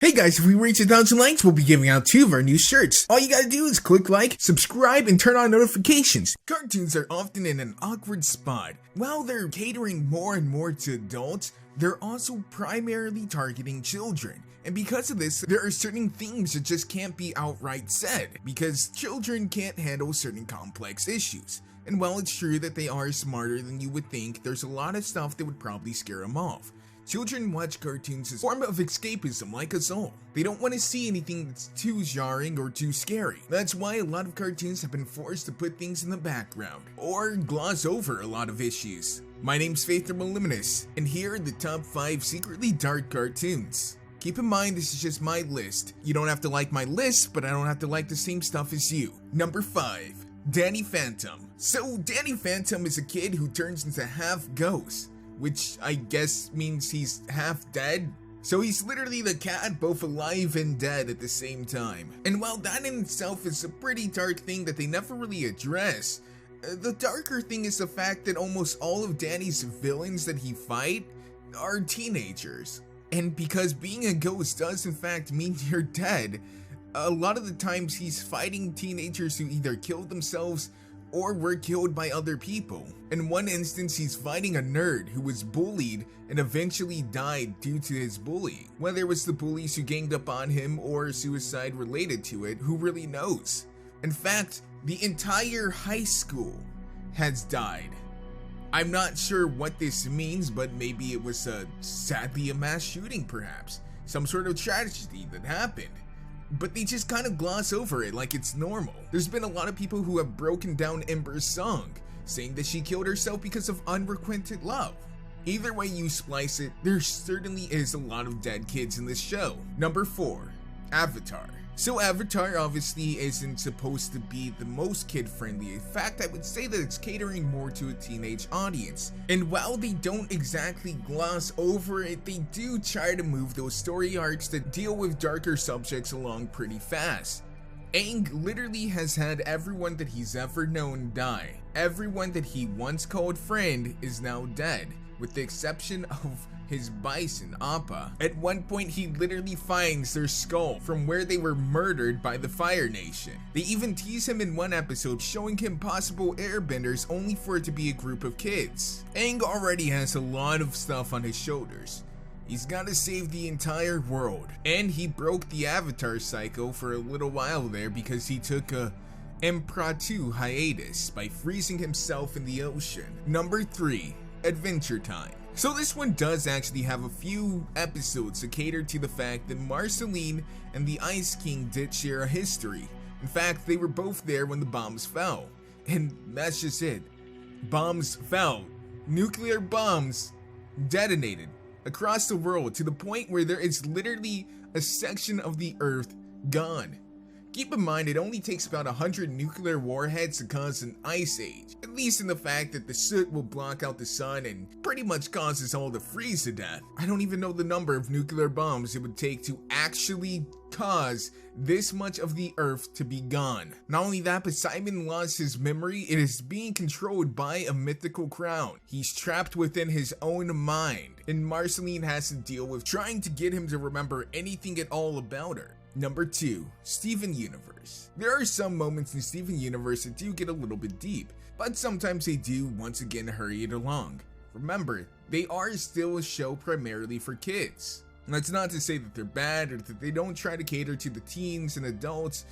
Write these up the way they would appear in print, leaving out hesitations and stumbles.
Hey guys, if we reach 1,000 likes, we'll be giving out 2 of our new shirts. All you gotta do is click like, subscribe, and turn on notifications. Cartoons are often in an awkward spot. While they're catering more and more to adults, they're also primarily targeting children. And because of this, there are certain themes that just can't be outright said, because children can't handle certain complex issues. And while it's true that they are smarter than you would think, there's a lot of stuff that would probably scare them off. Children watch cartoons as a form of escapism like us all. They don't want to see anything that's too jarring or too scary. That's why a lot of cartoons have been forced to put things in the background, or gloss over a lot of issues. My name's Moliminous, and here are the top 5 secretly dark cartoons. Keep in mind this is just my list. You don't have to like my list, but I don't have to like the same stuff as you. Number 5. Danny Phantom. So Danny Phantom is a kid who turns into half ghost, which I guess means he's half dead. So he's literally the cat, both alive and dead at the same time. And while that in itself is a pretty dark thing that they never really address, the darker thing is the fact that almost all of Danny's villains that he fight are teenagers. And because being a ghost does in fact mean you're dead, a lot of the times he's fighting teenagers who either killed themselves or were killed by other people. In one instance, he's fighting a nerd who was bullied and eventually died due to his bullying. Whether it was the bullies who ganged up on him or suicide related to it, who really knows? In fact, the entire high school has died. I'm not sure what this means, but maybe it was sadly a mass shooting perhaps. Some sort of tragedy that happened. But they just kind of gloss over it like it's normal. There's been a lot of people who have broken down Ember's song, saying that she killed herself because of unrequited love. Either way you splice it, there certainly is a lot of dead kids in this show. Number 4. Avatar. So Avatar obviously isn't supposed to be the most kid-friendly. In fact, I would say that it's catering more to a teenage audience. And while they don't exactly gloss over it, they do try to move those story arcs that deal with darker subjects along pretty fast. Aang literally has had everyone that he's ever known die. Everyone that he once called friend is now dead, with the exception of his bison, Appa. At one point, he literally finds their skull from where they were murdered by the Fire Nation. They even tease him in one episode, showing him possible airbenders only for it to be a group of kids. Aang already has a lot of stuff on his shoulders. He's gotta save the entire world. And he broke the Avatar cycle for a little while there because he took a impromptu hiatus by freezing himself in the ocean. Number 3. Adventure Time. So this one does actually have a few episodes that cater to the fact that Marceline and the Ice King did share a history. In fact, they were both there when the bombs fell. And that's just it. Bombs fell. Nuclear bombs detonated across the world to the point where there is literally a section of the Earth gone. Keep in mind, it only takes about 100 nuclear warheads to cause an ice age, at least in the fact that the soot will block out the sun and pretty much cause us all to freeze to death. I don't even know the number of nuclear bombs it would take to actually cause this much of the Earth to be gone. Not only that, but Simon lost his memory. It is being controlled by a mythical crown. He's trapped within his own mind, and Marceline has to deal with trying to get him to remember anything at all about her. Number 2. Steven Universe. There are some moments in Steven Universe that do get a little bit deep, but sometimes they do once again hurry it along. Remember, they are still a show primarily for kids. And that's not to say that they're bad or that they don't try to cater to the teens and adults,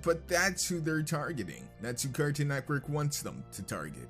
but that's who they're targeting. That's who Cartoon Network wants them to target.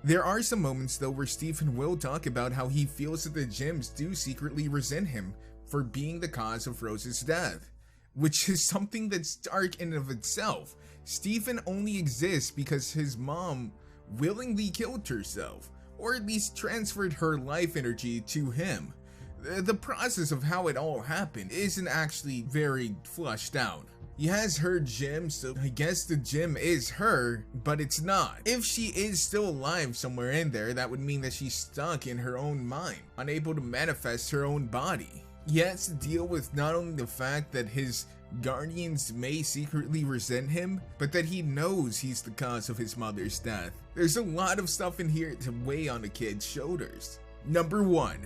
There are some moments though where Steven will talk about how he feels that the gyms do secretly resent him for being the cause of Rose's death, which is something that's dark in and of itself. Steven only exists because his mom willingly killed herself, or at least transferred her life energy to him. The process of how it all happened isn't actually very flushed out. He has her gym, so I guess the gym is her, but it's not. If she is still alive somewhere in there, that would mean that she's stuck in her own mind, unable to manifest her own body. He has to deal with not only the fact that his guardians may secretly resent him, but that he knows he's the cause of his mother's death. There's a lot of stuff in here to weigh on a kid's shoulders. Number 1.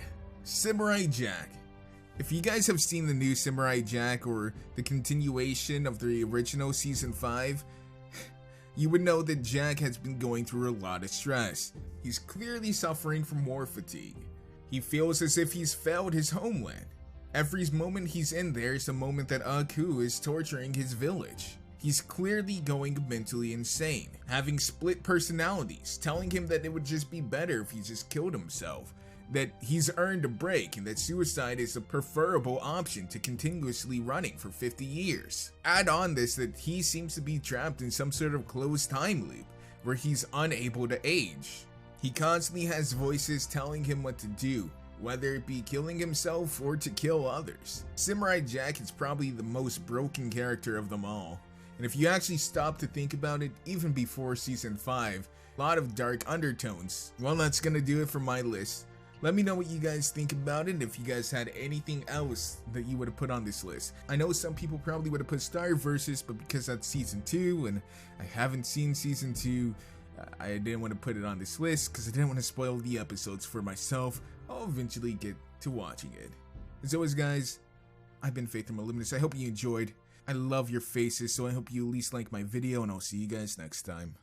Samurai Jack. If you guys have seen the new Samurai Jack or the continuation of the original season 5, you would know that Jack has been going through a lot of stress. He's clearly suffering from war fatigue. He feels as if he's failed his homeland. Every moment he's in there is a moment that Aku is torturing his village. He's clearly going mentally insane, having split personalities, telling him that it would just be better if he just killed himself, that he's earned a break and that suicide is a preferable option to continuously running for 50 years. Add on this that he seems to be trapped in some sort of closed time loop where he's unable to age. He constantly has voices telling him what to do, whether it be killing himself or to kill others. Samurai Jack is probably the most broken character of them all. And if you actually stop to think about it, even before season 5, a lot of dark undertones. Well, that's gonna do it for my list. Let me know what you guys think about it, if you guys had anything else that you would have put on this list. I know some people probably would have put Star Versus, but because that's season 2 and I haven't seen season 2, I didn't want to put it on this list because I didn't want to spoil the episodes for myself. I'll eventually get to watching it. As always, guys, I've been Faith and Moliminous. I hope you enjoyed. I love your faces, so I hope you at least like my video, and I'll see you guys next time.